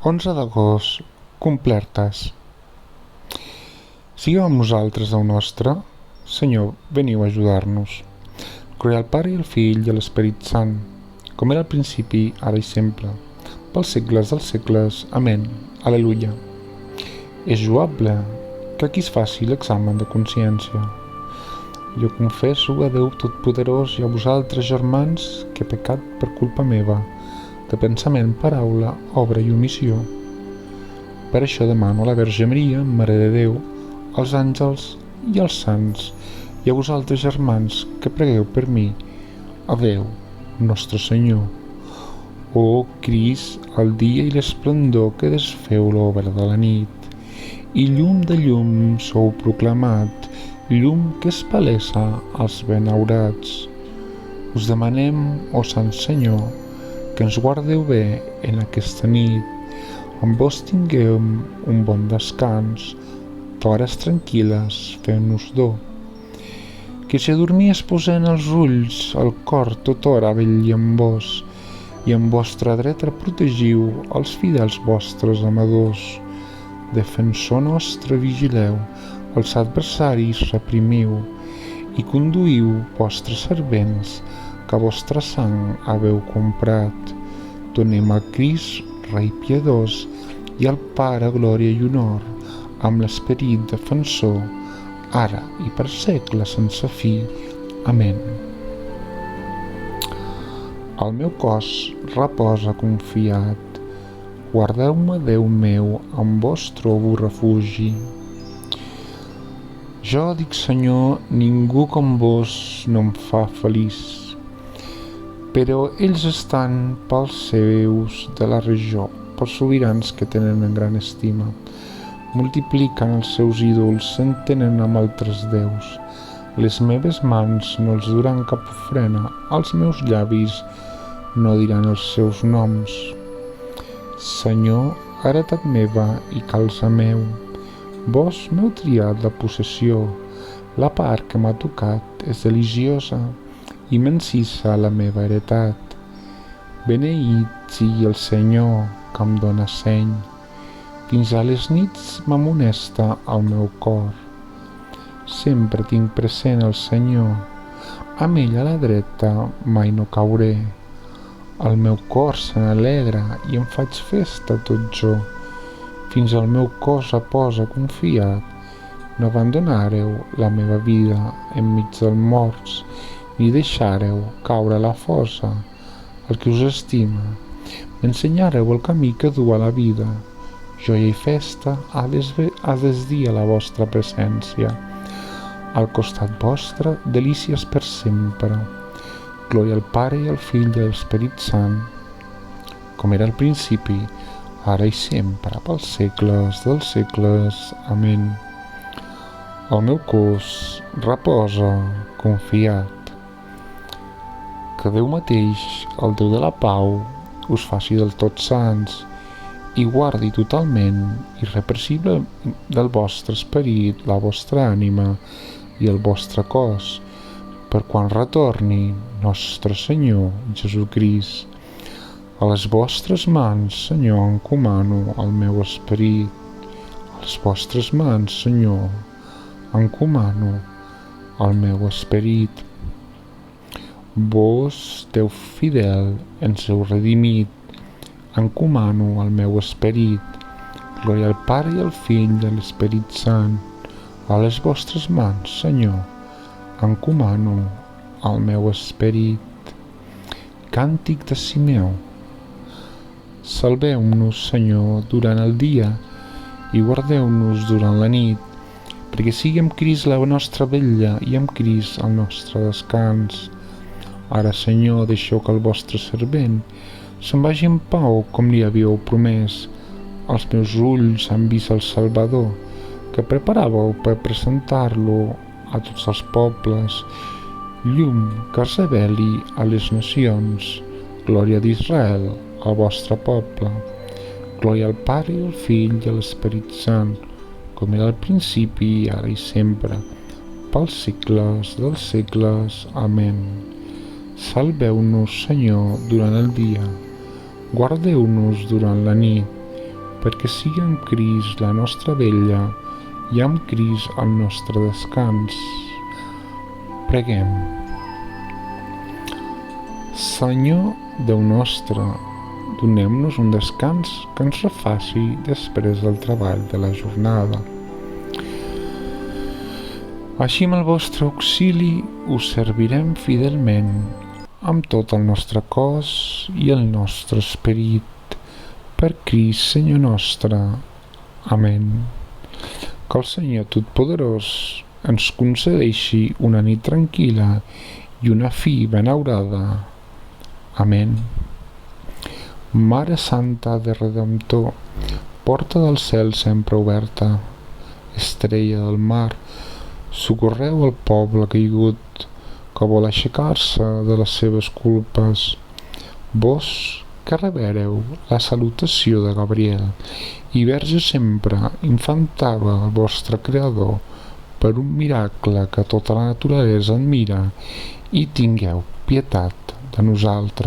11 d'agost, complertes. Sigueu amb nosaltres, Déu nostre. Senyor, veniu a ajudar-nos. Gloria al Pare i al Fill i a l'Esperit Sant, com era al principi, ara i sempre, pels segles dels segles. Amén. Aleluia. És lloable que aquí es faci l'examen de consciència. Jo confesso a Déu Totpoderós i a vosaltres, germans, que he pecat per culpa meva, de pensament, paraula, obra i omissió. Per això demano a la Verge Maria, Mare de Déu, als àngels i als sants, i a vosaltres, germans, que pregueu per mi, a Déu, nostre Senyor. O Crist, el dia i l'esplendor que desfeu l'obra de la nit, i llum de llum sou proclamat, llum que espalessa als benaurats. Us demanem, o Sant Senyor, que ens guardeu bé en aquesta nit, amb vos tinguem un bon descans, d'hores tranquil·les fem-nos do. Que si a dormir es posen els ulls, el cor tot hora vetlli amb vos, i amb vostra dreta protegiu els fidels vostres amadors. Defensor nostre vigileu, els adversaris reprimiu, i conduïu vostres servents, que vostra sang haveu comprat. Donem a Crist, Rei piadós, i al Pare glòria i honor, amb l'esperit defensor, ara i per segles sense fi. Amén. El meu cos reposa confiat, guardeu-me, Déu meu, en vos trobo refugi. Jo dic, Senyor, ningú com vos no em fa feliç, però ells estan pels seus de la regió, pels sobirans que tenen en gran estima. Multipliquen els seus ídols, s'entenen amb altres déus. Les meves mans no els duran cap ofrena, els meus llavis no diran els seus noms. Senyor, heretat meva i calça meu, vos m'heu triat la possessió, la part que m'ha tocat és deliciosa i m'encisa la meva heretat. Beneït sigui el Senyor que em dóna seny, fins a les nits m'amonesta el meu cor. Sempre tinc present el Senyor, amb ell a la dreta mai no cauré. El meu cor se n'alegra i em faig festa tot jo, fins al meu cos reposa confiat. No abandonareu la meva vida enmig dels morts, ni deixareu caure a la fossa el que us estima. M'ensenyareu el camí que du a la vida. Joia i festa ha d'esdir a la vostra presència. Al costat vostre, delícies per sempre. Glòria al Pare i al Fill i a l'Esperit Sant, com era al principi, ara i sempre, pels segles dels segles. Amén. El meu cos reposa confiat. Que Déu mateix, el Déu de la pau, us faci del tot sants i guardi totalment irrepressible del vostre esperit, la vostra ànima i el vostre cos, per quan retorni nostre Senyor Jesucrist. A les vostres mans, Senyor, encomano el meu esperit. A les vostres mans, Senyor, encomano el meu esperit. Vos, Déu fidel, ens heu redimit, encomano el meu esperit. Glòria al Pare i al Fill i a l'Esperit Sant. A les vostres mans, Senyor, encomano el meu esperit. Càntic de Simeó. Salveu-nos, Senyor, durant el dia i guardeu-nos durant la nit, perquè sigui amb Crist la nostra vetlla i amb Crist el nostre descans. Ara, Senyor, deixeu que el vostre servent se'n vagi en pau com li havíeu promès. Els meus ulls han vist el Salvador, que preparàveu per presentar-lo a tots els pobles, llum que es reveli a les nacions. Glòria d'Israel, al vostre poble. Glòria al Pare i al Fill i a l'Esperit Sant, com era al principi, ara i sempre, pels segles dels segles. Amén. Salveu-nos, Senyor, durant el dia, guardeu-nos durant la nit, perquè sigui amb Crist la nostra vella i amb Crist el nostre descans. Preguem. Senyor Déu nostre, donem-nos un descans que ens refaci després del treball de la jornada. Així, amb el vostre auxili, us servirem fidelment amb tot el nostre cos i el nostre esperit. Per Crist, Senyor nostre. Amén. Que el Senyor Totpoderós ens concedeixi una nit tranquil·la i una fi benaurada. Amén. Mare Santa de Redemptor, porta del cel sempre oberta, estrella del mar, socorreu el poble caigut que vol aixecar-se de les seves culpes. Vos que rebereu la salutació de Gabriel i Verge sempre infantava el vostre Creador per un miracle que tota la naturalesa admira, i tingueu pietat de nosaltres.